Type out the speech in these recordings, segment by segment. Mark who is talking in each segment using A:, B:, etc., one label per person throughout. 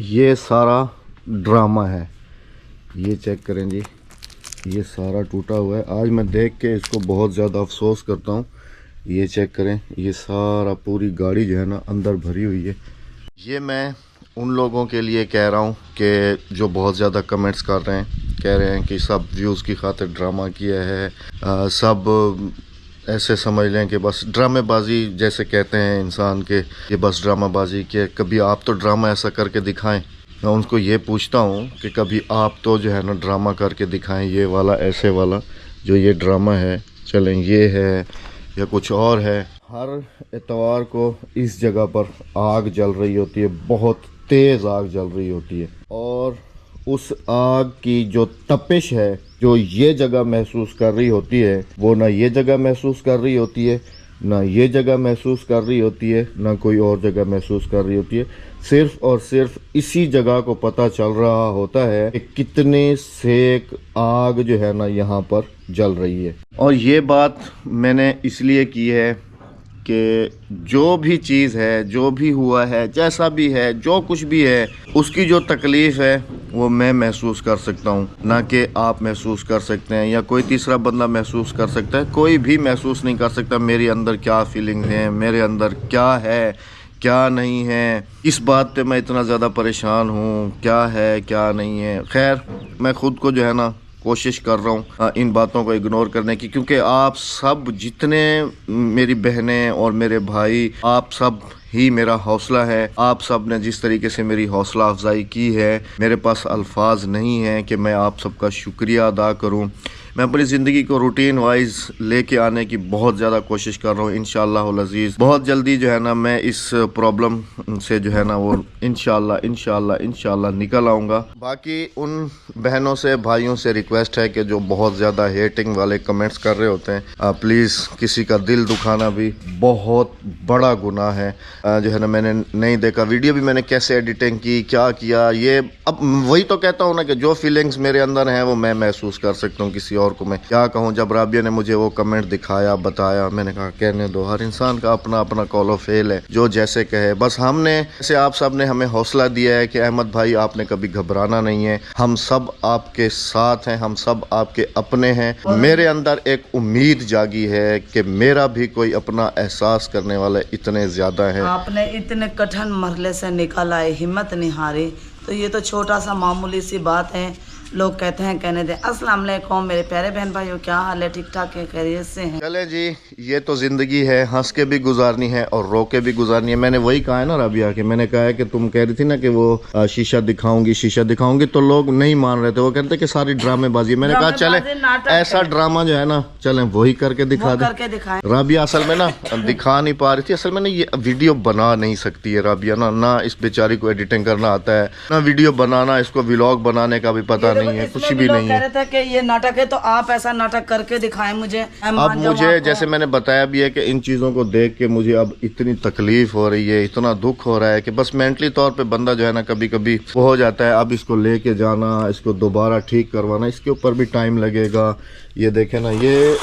A: ये सारा ड्रामा है, ये चेक करें जी, ये सारा टूटा हुआ है। आज मैं देख के इसको बहुत ज़्यादा अफसोस करता हूँ। ये चेक करें, ये सारा पूरी गाड़ी जो है ना अंदर भरी हुई है। ये मैं उन लोगों के लिए कह रहा हूँ कि जो बहुत ज़्यादा कमेंट्स कर रहे हैं, कह रहे हैं कि सब व्यूज़ की खातिर ड्रामा किया है, सब ऐसे समझ लें कि बस ड्रामेबाजी जैसे कहते हैं इंसान के, ये बस ड्रामाबाजी के। कभी आप तो ड्रामा ऐसा करके दिखाएं। मैं उनको ये पूछता हूँ कि कभी आप तो जो है ना ड्रामा करके दिखाएं, ये वाला ऐसे वाला जो ये ड्रामा है, चलें ये है या कुछ और है। हर इतवार को इस जगह पर आग जल रही होती है, बहुत तेज़ आग जल रही होती है, और उस आग की जो तपिश है जो ये जगह महसूस कर रही होती है, वो ना ये जगह महसूस कर रही होती है, ना ये जगह महसूस कर रही होती है, ना कोई और जगह महसूस कर रही होती है। सिर्फ और सिर्फ इसी जगह को पता चल रहा होता है कि कितने सेक आग जो है ना यहाँ पर जल रही है। और ये बात मैंने इसलिए की है कि जो भी चीज़ है, जो भी हुआ है, जैसा भी है, जो कुछ भी है, उसकी जो तकलीफ़ है वो मैं महसूस कर सकता हूँ, ना कि आप महसूस कर सकते हैं या कोई तीसरा बंदा महसूस कर सकता है। कोई भी महसूस नहीं कर सकता मेरे अंदर क्या फीलिंग्स हैं, मेरे अंदर क्या है क्या नहीं है। इस बात पे मैं इतना ज़्यादा परेशान हूँ, क्या है क्या नहीं है। खैर, मैं ख़ुद को जो है ना कोशिश कर रहा हूँ इन बातों को इग्नोर करने की, क्योंकि आप सब जितने मेरी बहनें और मेरे भाई, आप सब ही मेरा हौसला है। आप सब ने जिस तरीके से मेरी हौसला अफजाई की है, मेरे पास अल्फाज नहीं है कि मैं आप सबका शुक्रिया अदा करूँ। मैं अपनी ज़िंदगी को रूटीन वाइज लेके आने की बहुत ज़्यादा कोशिश कर रहा हूँ। इंशाअल्लाह अज़ीज़ बहुत जल्दी जो है ना मैं इस प्रॉब्लम से जो है ना वो इंशाअल्लाह निकल आऊँगा। बाकी उन बहनों से भाइयों से रिक्वेस्ट है कि जो बहुत ज़्यादा हेटिंग वाले कमेंट्स कर रहे होते हैं, प्लीज़ किसी का दिल दुखाना भी बहुत बड़ा गुनाह है। जो है ना मैंने नहीं देखा वीडियो भी, मैंने कैसे एडिटिंग की, क्या किया, ये अब वही तो कहता हूँ ना कि जो फीलिंग्स मेरे अंदर हैं वो मैं महसूस कर सकता हूँ। किसी और को मैं क्या कहूँ। जब राबिया ने मुझे वो कमेंट दिखाया, बताया, मैंने कहा कहने दो, हर इंसान का अपना अपना कॉल ऑफ फेल है, जो जैसे कहे। बस हमने जैसे आप सब ने हमें हौसला दिया है कि अहमद भाई आपने कभी घबराना नहीं है, हम सब आपके साथ हैं, हम सब आपके अपने हैं। मेरे अंदर एक उम्मीद जागी है कि मेरा भी कोई अपना एहसास करने वाले इतने ज्यादा है।
B: आपने इतने कठिन मरहले से निकल आए, हिम्मत नहीं हारी, तो ये तो छोटा सा मामूली सी बात है। लोग कहते हैं कहने दें। अस्सलाम वालेकुम मेरे प्यारे बहन भाइयों, क्या हाल है? ठीक ठाक है, खैरियत से हैं?
A: चले जी, ये तो ज़िंदगी है, हंस के भी गुजारनी है और रो के भी गुजारनी है। मैंने वही कहा है ना राबिया, कि मैंने कहा है कि तुम कह रही थी ना कि वो शीशा दिखाऊंगी, तो लोग नहीं मान रहे थे। वो कहते कि सारी ड्रामेबाजी। मैंने कहा चले ऐसा ड्रामा जो है ना, चलें वही करके दिखा दे। राबिया असल में ना दिखा नहीं पा रही थी। असल में ना ये वीडियो बना नहीं सकती है राबिया ना इस बेचारी को एडिटिंग करना आता है, ना वीडियो बनाना, इसको व्लॉग बनाने का भी पता नहीं है, कुछ भी नहीं है।
B: कह रहे थे कि ये नाटक है, तो आप ऐसा नाटक करके दिखाएं मुझे।
A: अब मुझे जैसे मैंने बताया भी है कि इन चीज़ों को देख के मुझे अब इतनी तकलीफ हो रही है, इतना दुख हो रहा है कि बस मेंटली तौर पे बंदा जो है ना कभी कभी वो हो जाता है। अब इसको लेके जाना, इसको दोबारा ठीक करवाना, इसके ऊपर भी टाइम लगेगा। ये देखे ना, ये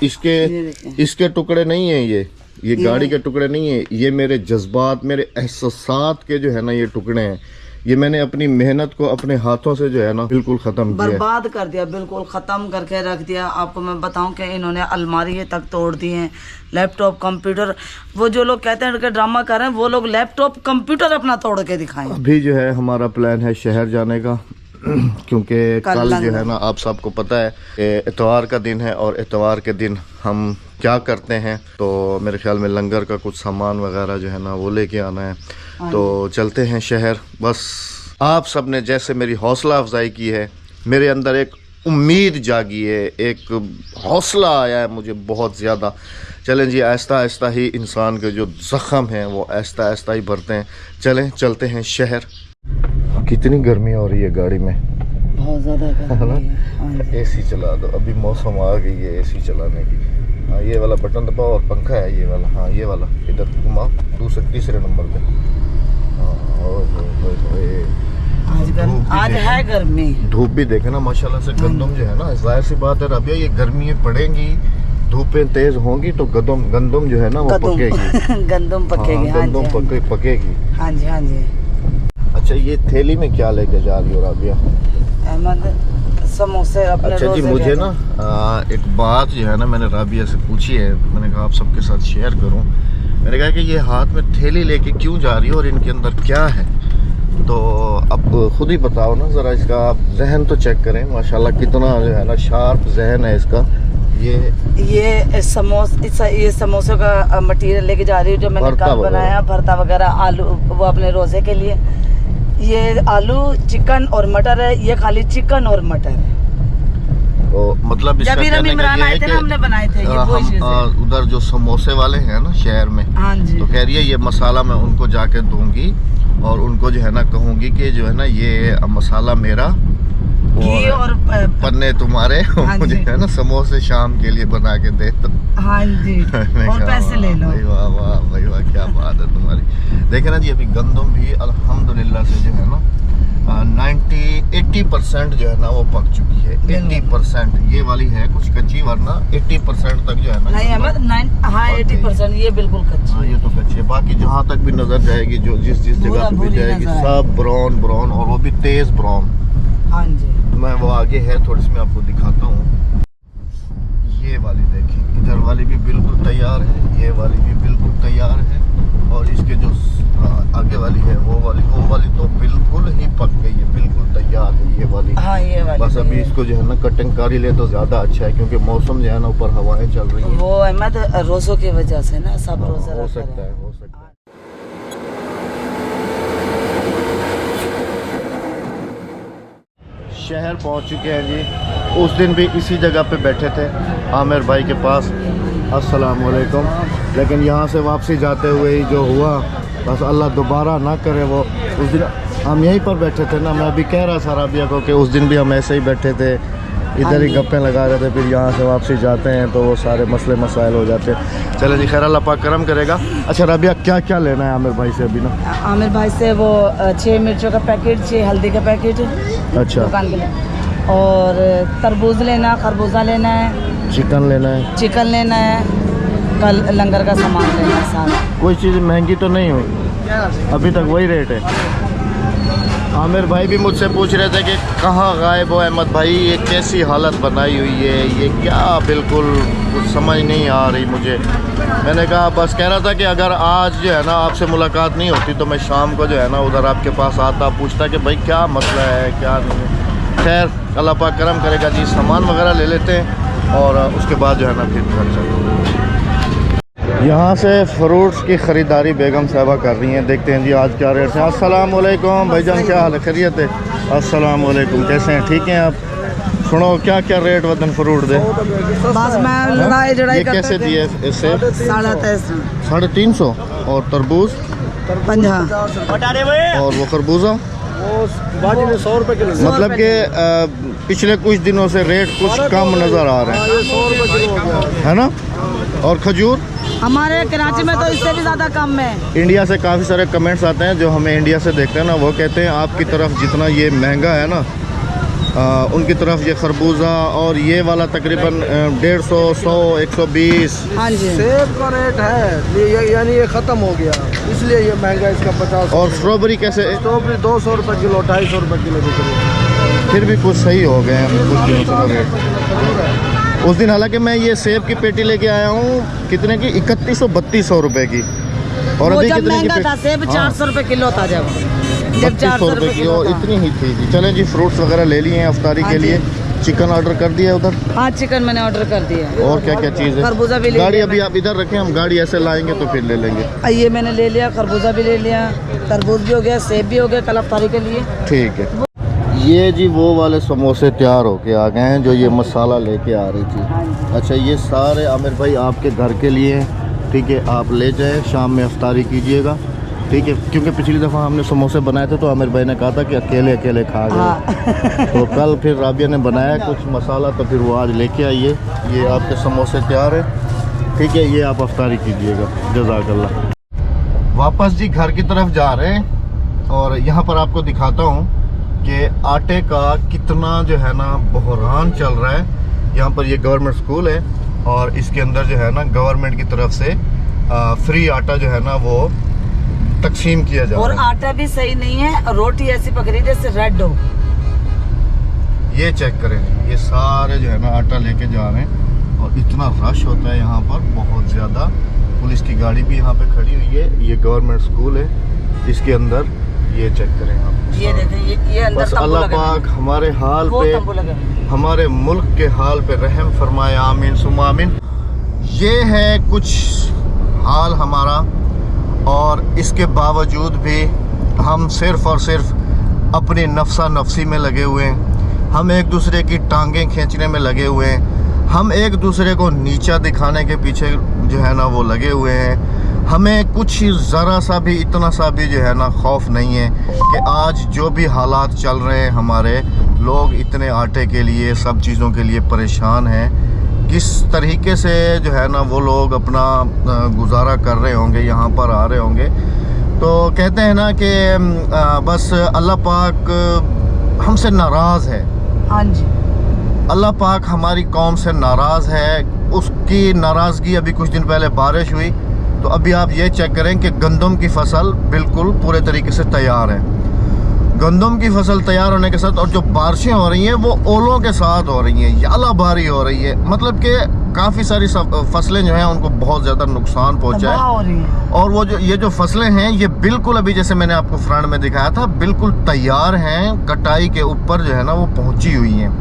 A: इसके टुकड़े नहीं है, ये गाड़ी के टुकड़े नहीं है, ये मेरे जज्बात, मेरे एहसासात के जो है ना ये टुकड़े हैं। ये मैंने अपनी मेहनत को अपने हाथों से जो है ना बिल्कुल ख़त्म किया,
B: बर्बाद कर दिया, बिल्कुल ख़त्म करके रख दिया। आपको मैं बताऊं कि इन्होंने अलमारी तक तोड़ दी हैं, लैपटॉप, कंप्यूटर। वो जो लोग कहते हैं कि ड्रामा कर रहे हैं, वो लोग लैपटॉप कंप्यूटर अपना तोड़ के दिखाएं।
A: अभी जो है हमारा प्लान है शहर जाने का, क्योंकि कल जो है ना आप सबको पता है कि इतवार का दिन है, और इतवार के दिन हम क्या करते हैं, तो मेरे ख्याल में लंगर का कुछ सामान वगैरह जो है ना वो लेके आना है। तो चलते हैं शहर। बस आप सब ने जैसे मेरी हौसला अफजाई की है, मेरे अंदर एक उम्मीद जागी है, एक हौसला आया है मुझे बहुत ज़्यादा। चलें जी, आहिस्ता आहिस्ता ही इंसान के जो ज़ख़म हैं वो आहिस्ता आहिस्ता ही भरते हैं। चलें चलते हैं शहर। कितनी गर्मी हो रही है गाड़ी में,
B: बहुत ज़्यादा
A: है। एसी चला दो, अभी मौसम आ गई है एसी चलाने की। हाँ, ये वाला बटन दबाओ और पंखा है ये वाला, हाँ ये वाला इधर घुमाओ, तीसरे नंबर पे।
B: आज है गर्मी,
A: धूप भी देखे ना माशाल्लाह से। गंदम जो है ना, जाहिर सी बात है राबिया, ये गर्मी पड़ेंगी, धूपें तेज होंगी तो गंदम जो है ना वो पकेगी।
B: गंदम पकेगी।
A: हाँ, गंदम पकेगी।
B: हाँ जी, हाँ जी।
A: अच्छा, ये थैली में क्या लेके जा रही हो राबिया?
B: अहमद समोसे अपने
A: अच्छा जी,
B: रोजे
A: मुझे
B: के
A: ना एक बात जो है ना मैंने राबिया से पूछी है, मैंने कहा आप सबके साथ शेयर करूं। मैंने कहा कि ये हाथ में थैली लेके क्यों जा रही हो और इनके अंदर क्या है? तो अब खुद ही बताओ ना ज़रा, इसका आप जहन तो चेक करें, माशाल्लाह कितना जो है ना शार्प जहन है इसका। ये
B: समोसों का मटेरियल लेके जा रही हूँ जो मैंने
A: भरता
B: कल
A: वगैरह।
B: बनाया, भरता वगैरह, आलू वो अपने रोजे के लिए। ये आलू चिकन और मटर है, ये खाली चिकन और मटर है।
A: तो मतलब इसका
B: जब
A: कहने का
B: इमरान
A: ये
B: आए
A: है
B: थे
A: कि
B: ना, हमने बनाए थे ये वो चीज़ है।
A: हम उधर जो समोसे वाले हैं ना शहर में,
B: हाँ जी,
A: तो कह रही है ये मसाला मैं उनको जाके दूंगी और उनको जो है ना कहूँगी कि जो है ना ये मसाला मेरा
B: घी और
A: पन्ने तुम्हारे,
B: हाँ
A: मुझे
B: जी।
A: है ना समोसे शाम के लिए बना के दे दो।
B: हाँ जी, और पैसे ले लो।
A: भाई वाह वाह भाई वाह, क्या बात है तुम्हारी। देखे ना जी, अभी गंदम भी अल्हम्दुलिल्लाह से जो है ना 80% जो है ना वो पक चुकी है। 80% ये वाली है कुछ कच्ची, वरना 80% तक जो है ना
B: नहीं अहमद, हाँ 80% ये बिल्कुल कच्ची
A: हाँ
B: है।
A: ये तो कच्ची है। बाकी जहाँ तक भी नजर जाएगी, जो जिस जगह पे भी
B: भूरी
A: जाएगी
B: नजर
A: सब ब्राउन ब्राउन, और वो भी तेज ब्राउन।
B: हाँ जी,
A: मैं वो आगे है थोड़ी सी, मैं आपको दिखाता हूँ। ये वाली देखिए, इधर वाली भी बिल्कुल तैयार है, ये वाली भी बिल्कुल तैयार है, और इसके जो आगे वाली है वो वाली तो बिल्कुल ही पक गई है, बिल्कुल तैयार है ये वाली।
B: हाँ ये वाली
A: बस
B: तो
A: अभी
B: ये।
A: इसको जो है ना कटिंग कर ही ले तो ज़्यादा अच्छा है, क्योंकि मौसम जो है ना ऊपर हवाएं चल रही हैं।
B: वो अहमद रोज़ों की वजह से ना, सब रोज़े
A: हो
B: रख रहे
A: सकता
B: हैं।
A: है, हो सकता है। शहर पहुंच चुके हैं जी। उस दिन भी इसी जगह पे बैठे थे आमिर भाई के पास, अस्सलाम वालेकुम। लेकिन यहाँ से वापसी जाते हुए ही जो हुआ, बस अल्लाह दोबारा ना करे वो। उस दिन हम यहीं पर बैठे थे ना, मैं अभी कह रहा था राबिया को कि उस दिन भी हम ऐसे ही बैठे थे, इधर ही गप्पे लगा रहे थे, फिर यहाँ से वापसी जाते हैं तो वो सारे मसले मसाइल हो जाते हैं। चले जी, खैर अल्लाह पाक करम करेगा। अच्छा राबिया, क्या क्या लेना है आमिर भाई से अभी ना?
B: आमिर भाई से वो 6 मिर्चों का पैकेट, 6 हल्दी का पैकेट
A: अच्छा,
B: दुकान के लिए, और तरबूज लेना, खरबूजा लेना है,
A: चिकन लेना है।
B: चिकन लेना है, कल लंगर का सामान लेना है सारा।
A: कोई चीज़ महंगी तो नहीं हुई अभी तक, वही रेट है। आमिर भाई भी मुझसे पूछ रहे थे कि कहाँ गायब हो अहमद भाई, ये कैसी हालत बनाई हुई है, ये क्या, बिल्कुल कुछ समझ नहीं आ रही मुझे। मैंने कहा बस कह रहा था कि अगर आज जो है ना आपसे मुलाकात नहीं होती तो मैं शाम को जो है ना उधर आपके पास आता, पूछता कि भाई क्या मसला है क्या नहीं। खैर अल्लाह पाक करम करेगा जी, सामान वगैरह ले लेते हैं और उसके बाद जो है ना फिर घर चलते हैं। यहाँ से फ्रूट्स की ख़रीदारी बेगम साहबा कर रही हैं, देखते हैं जी आज क्या रेट है। अस्सलाम वालेकुम भाईजान, क्या हाल है, खैरियत है? अस्सलाम वालेकुम, कैसे हैं, ठीक हैं आप? सुनो क्या क्या रेट वतन फ्रूट दे?
B: बस मैं लड़ाई
A: ये कैसे दिए इससे?
B: 350,
A: 350। और तरबूज
B: 50,
A: और वो खरबूजा
C: बाजी में 100 रुपए किलो।
A: मतलब कि पिछले कुछ दिनों से रेट कुछ कम नज़र आ रहे हैं,
C: ये 100 रुपए किलो हो गया।
A: है ना? और खजूर
B: हमारे कराची में तो इससे भी ज़्यादा कम है।
A: इंडिया से काफ़ी सारे कमेंट्स आते हैं जो हमें इंडिया से देखते हैं ना, वो कहते हैं आपकी तरफ जितना ये महंगा है ना, उनकी तरफ ये खरबूजा और ये वाला तकरीबन 150, 100, 120।
B: हाँ जी,
C: सेब का रेट है यानी ये ख़त्म हो गया, इसलिए ये महंगा इसका 50।
A: और स्ट्रॉबेरी कैसे?
C: स्ट्रॉबेरी 200 रुपए किलो, 250 रुपए किलो बिक रही है।
A: फिर भी कुछ सही हो गए हैं कुछ दिनों से रेट। उस दिन हालांकि मैं ये सेब की पेटी लेके आया हूँ, कितने की? 3100-3200 रुपए की। और
B: वो
A: अभी
B: जब
A: कितने की
B: महंगा था सेब 400 रुपए किलो था, जब
A: 3200 रुपए की, और इतनी ही थी जी। चलें जी, फ्रूट्स वगैरह ले लिए हैं अफ्तारी
B: हाँ
A: के
B: जी।
A: लिए। चिकन ऑर्डर कर दिया उधर,
B: हाँ चिकन मैंने ऑर्डर कर दिया।
A: और क्या क्या चीज़ है?
B: खरबूजा भी ले
A: गाड़ी
B: लिया
A: अभी आप इधर रखें, हम गाड़ी ऐसे लाएंगे तो फिर ले लेंगे।
B: ये मैंने ले लिया, खरबूजा भी ले लिया, तरबूज भी हो गया, सेब भी हो गया कल अफ्तारी के लिए।
A: ठीक है। ये जी वो वाले समोसे तैयार होके आ गए हैं जो ये मसाला लेके आ रही थी। अच्छा, ये सारे आमिर भाई आपके घर के लिए हैं, ठीक है? आप ले जाएं, शाम में अफ्तारी कीजिएगा, ठीक है? क्योंकि पिछली दफ़ा हमने समोसे बनाए थे तो आमिर भाई ने कहा था कि अकेले अकेले खा गए।
B: हाँ।
A: तो कल फिर राबिया ने बनाया कुछ मसाला, तो फिर वो आज लेके आइए। ये आपके समोसे तैयार है, ठीक है? ये आप अफ्तारी कीजिएगा, जज़ाकल्लाह। वापस जी घर की तरफ जा रहे हैं और यहाँ पर आपको दिखाता हूँ कि आटे का कितना जो है ना बहरान चल रहा है। यहाँ पर ये गवर्नमेंट स्कूल है और इसके अंदर जो है ना गवर्नमेंट की तरफ से फ्री आटा जो है ना वो तकसीम किया जा
B: और
A: रहा है।
B: आटा भी सही नहीं है, रोटी ऐसी पक रही है जैसे रेड हो।
A: ये चेक करें, ये सारे जो है ना आटा लेके जा रहे हैं और इतना रश होता है यहाँ पर, बहुत ज़्यादा। पुलिस की गाड़ी भी यहाँ पे खड़ी हुई है। ये गवर्नमेंट स्कूल है, इसके अंदर ये चेक करें आप।
B: ये देखें, ये अंदर
A: बस
B: तंबू
A: अल्लाह
B: लगे हुए हैं।
A: पाक हमारे हाल
B: वो
A: पे,
B: तंबू लगे हुए हैं।
A: हमारे मुल्क के हाल पे रहम फरमाए, आमीन सुम्मा आमीन। ये है कुछ हाल हमारा, और इसके बावजूद भी हम सिर्फ़ और सिर्फ अपनी नफ्सा नफसी में लगे हुए हैं। हम एक दूसरे की टांगें खींचने में लगे हुए हैं। हम एक दूसरे को नीचा दिखाने के पीछे जो है ना वो लगे हुए हैं। हमें कुछ ज़रा सा भी, इतना सा भी जो है ना खौफ नहीं है कि आज जो भी हालात चल रहे हैं, हमारे लोग इतने आटे के लिए, सब चीज़ों के लिए परेशान हैं। किस तरीके से जो है ना वो लोग अपना गुजारा कर रहे होंगे, यहाँ पर आ रहे होंगे। तो कहते हैं ना कि बस अल्लाह पाक हमसे नाराज़ है।
B: हाँ जी,
A: अल्लाह पाक हमारी कौम से नाराज़ है। उसकी नाराज़गी, अभी कुछ दिन पहले बारिश हुई, तो अभी आप ये चेक करें कि गंदम की फसल बिल्कुल पूरे तरीके से तैयार है। गंदम की फसल तैयार होने के साथ, और जो बारिशें हो रही हैं वो ओलों के साथ हो रही हैं, यालाबारी हो रही है। मतलब कि काफ़ी सारी फसलें जो हैं उनको बहुत ज़्यादा नुकसान पहुँचा
B: तबाह
A: है।
B: हो रही है।
A: और वो जो ये जो फसलें हैं ये बिल्कुल अभी, जैसे मैंने आपको फ्रंट में दिखाया था, बिल्कुल तैयार हैं, कटाई के ऊपर जो है ना वो पहुँची हुई हैं।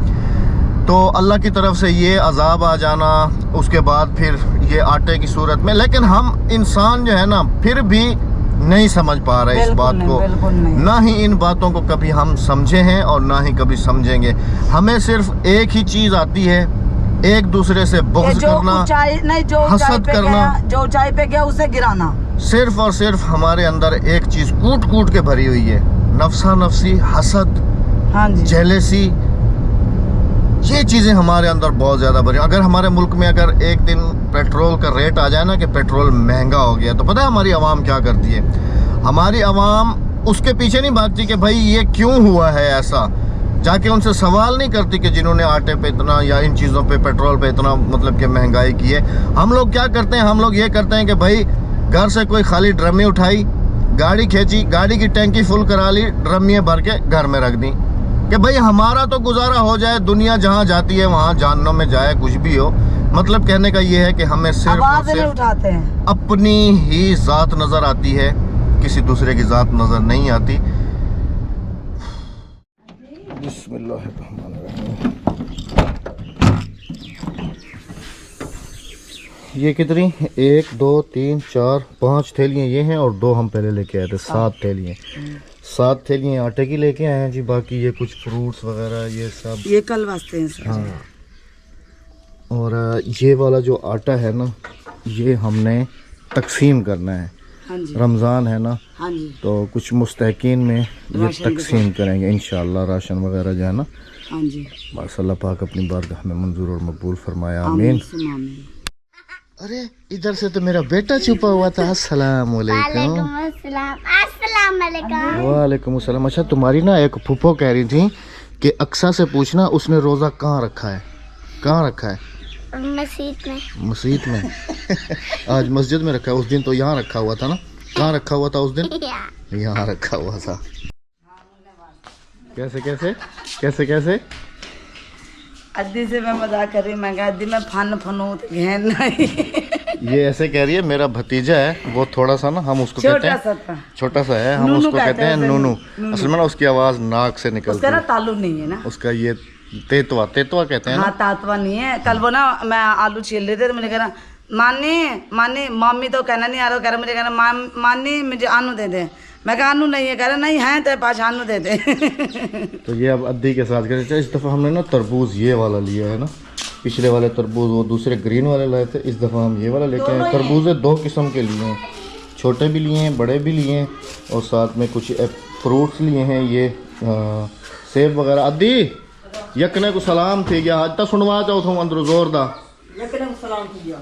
A: तो अल्लाह की तरफ से ये अजाब आ जाना, उसके बाद फिर ये आटे की सूरत में, लेकिन हम इंसान जो है ना फिर भी नहीं समझ पा रहे इस बात को।
B: बिल्कुल नहीं।
A: ना ही इन बातों को कभी हम समझे हैं और ना ही कभी समझेंगे। हमें सिर्फ एक ही चीज़ आती है, एक दूसरे से बुग़्ज़ करना, हसद करना,
B: जो ऊंचाई पे गया उसे गिराना।
A: सिर्फ और सिर्फ हमारे अंदर एक चीज़ कूट कूट के भरी हुई है, नफ्सा नफसी, हसद,
B: हाँ जी,
A: जेलेसी। ये चीज़ें हमारे अंदर बहुत ज़्यादा भरी। अगर हमारे मुल्क में अगर एक दिन पेट्रोल का रेट आ जाए ना कि पेट्रोल महंगा हो गया, तो पता है हमारी आवाम क्या करती है? हमारी आवाम उसके पीछे नहीं भागती कि भाई ये क्यों हुआ है ऐसा। जाके उनसे सवाल नहीं करती कि जिन्होंने आटे पे इतना या इन चीज़ों पे, पेट्रोल पे इतना मतलब कि महंगाई की है। हम लोग क्या करते हैं? हम लोग ये करते हैं कि भाई घर से कोई खाली ड्रमी उठाई, गाड़ी खींची, गाड़ी की टैंकी फुल करा ली, ड्रमियाँ भर के घर में रख दी कि भाई हमारा तो गुजारा हो जाए, दुनिया जहाँ जाती है वहाँ जानों में जाए, कुछ भी हो। मतलब कहने का ये है कि हमें सिर्फ और सिर्फ
B: उठाते हैं,
A: अपनी ही ज़ात नज़र आती है, किसी दूसरे की ज़ात नज़र नहीं आती। बिस्मिल्लाहिर्रहमानिर्रहीम। ये कितनी? 1 2 3 4 5 थैलियाँ ये हैं, और 2 हम पहले लेके आए थे, 7 थैलियाँ। 7 थैलियाँ आटे की लेके आए हैं जी। बाकी ये कुछ फ्रूट्स वगैरह ये सब,
B: ये कल वास्ते हैं सर।
A: हाँ। और ये वाला जो आटा है ना, ये हमने तकसीम करना है।
B: हाँ जी,
A: रमज़ान है ना,
B: हाँ जी,
A: तो कुछ मुस्तहकीन में ये तकसीम करेंगे इंशाअल्लाह, राशन वगैरह जो है ना।
B: हाँ जी,
A: बस अल्लाह पाक अपनी बारगाह में मंजूर और मकबूल फरमाया, आमीन। अरे इधर से तो मेरा बेटा छुपा हुआ था। अस्सलाम वालेकुम। वालेकुम अस्सलाम। अच्छा, तुम्हारी ना एक फूफो कह रही थी कि अक्सा से पूछना उसने रोज़ा कहाँ रखा है। कहाँ रखा है?
D: मस्जिद में।
A: मस्जिद में? आज मस्जिद में रखा है, उस दिन तो यहाँ रखा हुआ था ना। कहाँ रखा हुआ था उस दिन? यहाँ रखा हुआ था। कैसे कैसे कैसे कैसे?
B: अद्दी से मैं मजाक कर रही, मैं कहा अद्दी मैं फन फनूत घेन नहीं।
A: ये ऐसे कह रही है, मेरा भतीजा है वो थोड़ा सा ना, हम उसको कहते हैं छोटा सा है, हम उसको कहते हैं नूनू। असल में ना उसकी आवाज़ नाक से निकलती
B: उसका ना
A: है।
B: ताल्लुक नहीं है ना
A: उसका ये तेतवा तेतवा कहते हैं ना।
B: हाँ, तातवा नहीं है। कल वो ना मैं आलू छील रहे थे तो मैंने कहा मानी मानी, मम्मी तो कहना नहीं आ रहा, कह रहा मुझे कहना मानी मुझे आनू दे दे। मैं कहा आनू नहीं है, कह रहा नहीं है तो पाँच आनू दे दे। तो
A: ये अब अद्दी के साथ करें। इस दफ़ा हमने ना तरबूज ये वाला लिया है ना, पिछले वाले तरबूज वो दूसरे ग्रीन वाले लाए थे, इस दफ़ा हम ये वाला लेके आए। तरबूजे 2 किस्म के लिए हैं, छोटे भी लिए हैं, बड़े भी लिए हैं, और साथ में कुछ फ्रूट्स लिए हैं, ये सेब वगैरह। अद्दी यकने को सलाम थी गया, आज तक सुनवा जाओ तुम अंदर जोरदा।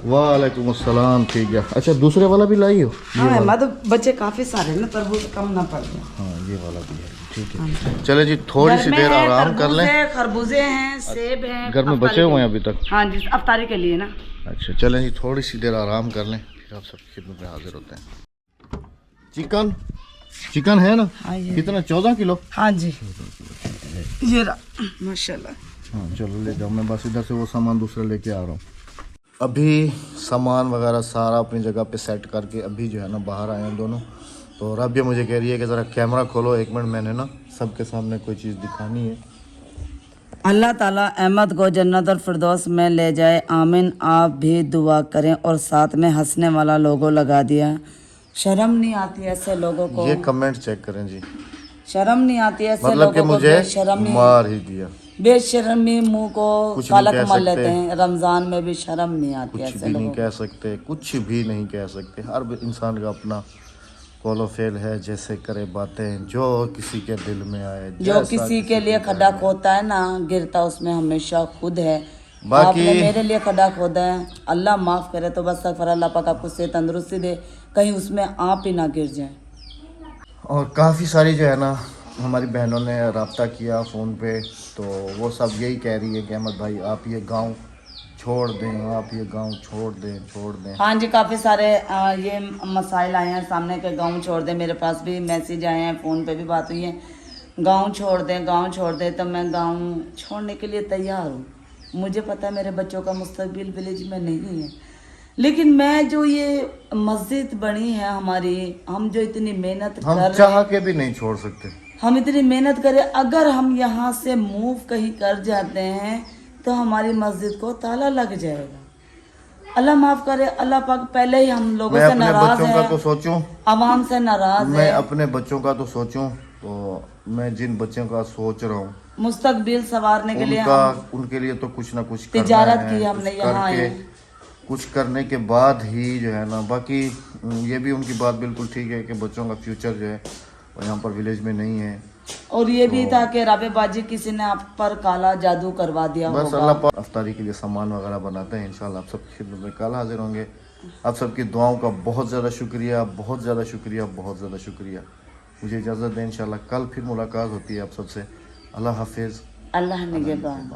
A: वालेकुम अस्सलाम, ठीक है। अच्छा, दूसरे वाला भी लाई हो?
B: हाँ, मतलब बच्चे काफी सारे ना, तरबूज कम ना पड़ जाए।
A: हाँ, ये वाला भी है, ठीक है। चले जी, थोड़ी सी देर आराम कर लें।
B: खरबूजे हैं, सेब हैं,
A: घर में बचे हुए हैं अभी तक।
B: हाँ जी, अफ्तारी के लिए ना।
A: अच्छा, चलें जी, थोड़ी सी देर आराम कर लें, फिर आप सबकी खिदमत में हाजिर होते हैं। चिकन चिकन है ना?
B: हाँ ये
A: कितना? 14 किलो?
B: हाँ जी ये रहा माशाल्लाह।
A: हाँ चलो ले जाओ, मैं बस इधर से वो सामान दूसरा लेके आ रहा हूँ। अभी सामान वगैरह सारा अपनी जगह पे सेट करके अभी जो है ना बाहर आए हैं दोनों। तो राबिया मुझे कह रही है कि ज़रा कैमरा खोलो, 1 मिनट, मैंने ना सबके सामने कोई चीज़ दिखानी है।
B: अल्लाह ताला अहमद को जन्नत और फिरदौस में ले जाए, आमीन। आप भी दुआ करें। और साथ में हंसने वाला लोगो लगा दिया। शर्म नहीं आती ऐसे लोगों को?
A: ये कमेंट चेक करें जी,
B: शर्म नहीं आती ऐसे
A: मतलब
B: लोगों
A: कि
B: को?
A: मुझे
B: बेशर्मी,
A: मार ही दिया।
B: बेशर्मी मुंह को
A: कुछ
B: काला
A: नहीं कह
B: कमा लेते
A: सकते।
B: हैं। रमजान में भी शर्म नहीं आती
A: कुछ
B: ऐसे
A: भी नहीं
B: लोगों
A: कह सकते, कुछ भी नहीं कह सकते। हर इंसान का अपना कौलो फेल है, जैसे करे बातें जो किसी के दिल में आए।
B: जो
A: जैसा
B: किसी के लिए खड्डा खोदता है ना, गिरता उसमें हमेशा खुद है।
A: बाकी-
B: आपने मेरे लिए खड्डा खोदा है, अल्लाह माफ़ करे तो बस सफर अल्लाह पाक आपको सेहत तंदुरुस्ती दे, कहीं उसमें आप ही ना गिर जाए।
A: और काफ़ी सारी जो है ना हमारी बहनों ने रब्ता किया फ़ोन पे, तो वो सब यही कह रही है कि अहमद भाई आप ये गांव छोड़ दें, आप ये गांव छोड़ दें।
B: हाँ जी, काफ़ी सारे ये मसाइल आए हैं सामने के, गांव छोड़ दें। मेरे पास भी मैसेज आए हैं, फ़ोन पे भी बात हुई है, गांव छोड़ दें। तो मैं गांव छोड़ने के लिए तैयार हूँ। मुझे पता है मेरे बच्चों का मुस्तकबिल विलेज में नहीं है, लेकिन मैं जो ये मस्जिद बनी है हमारी, हम जो इतनी मेहनत
A: हम
B: कर
A: चाह के भी नहीं छोड़ सकते।
B: हम इतनी मेहनत करें, अगर हम यहाँ से मूव कहीं कर जाते हैं तो हमारी मस्जिद को ताला लग जाएगा। अल्लाह माफ करे, अल्लाह पाक पहले ही हम लोगों
A: मैं
B: से
A: अपने
B: नाराज
A: बच्चों का
B: है,
A: तो सोचूं,
B: आवाम से नाराज
A: मैं
B: है।
A: अपने बच्चों का तो सोचूं, तो मैं जिन बच्चों का सोच रहा हूँ
B: मुस्तकबिल संवारने के लिए
A: उनके लिए तो कुछ ना कुछ करना
B: तिजारत
A: है,
B: की हमने
A: कुछ
B: यहाँ
A: करके,
B: आए।
A: कुछ करने के बाद ही जो है ना, बाकी ये भी उनकी बात बिल्कुल ठीक है कि बच्चों का फ्यूचर जो है वो यहाँ पर विलेज में नहीं है।
B: और ये भी था कि राबेबाजी किसी ने आप पर काला जादू करवा दिया
A: बस
B: होगा।
A: अल्लाह पाक अफ्तारी के लिए सामान वगैरह बनाते हैं, इंशाल्लाह आप सबकी खिदमत में कल हाजिर होंगे। आप सबकी दुआओं का बहुत ज़्यादा शुक्रिया, बहुत ज़्यादा शुक्रिया। मुझे इजाज़त दें, इंशाल्लाह कल फिर मुलाकात होती है आप सबसे। अल्लाह हाफिज़।
B: अल्लाह निगहबान।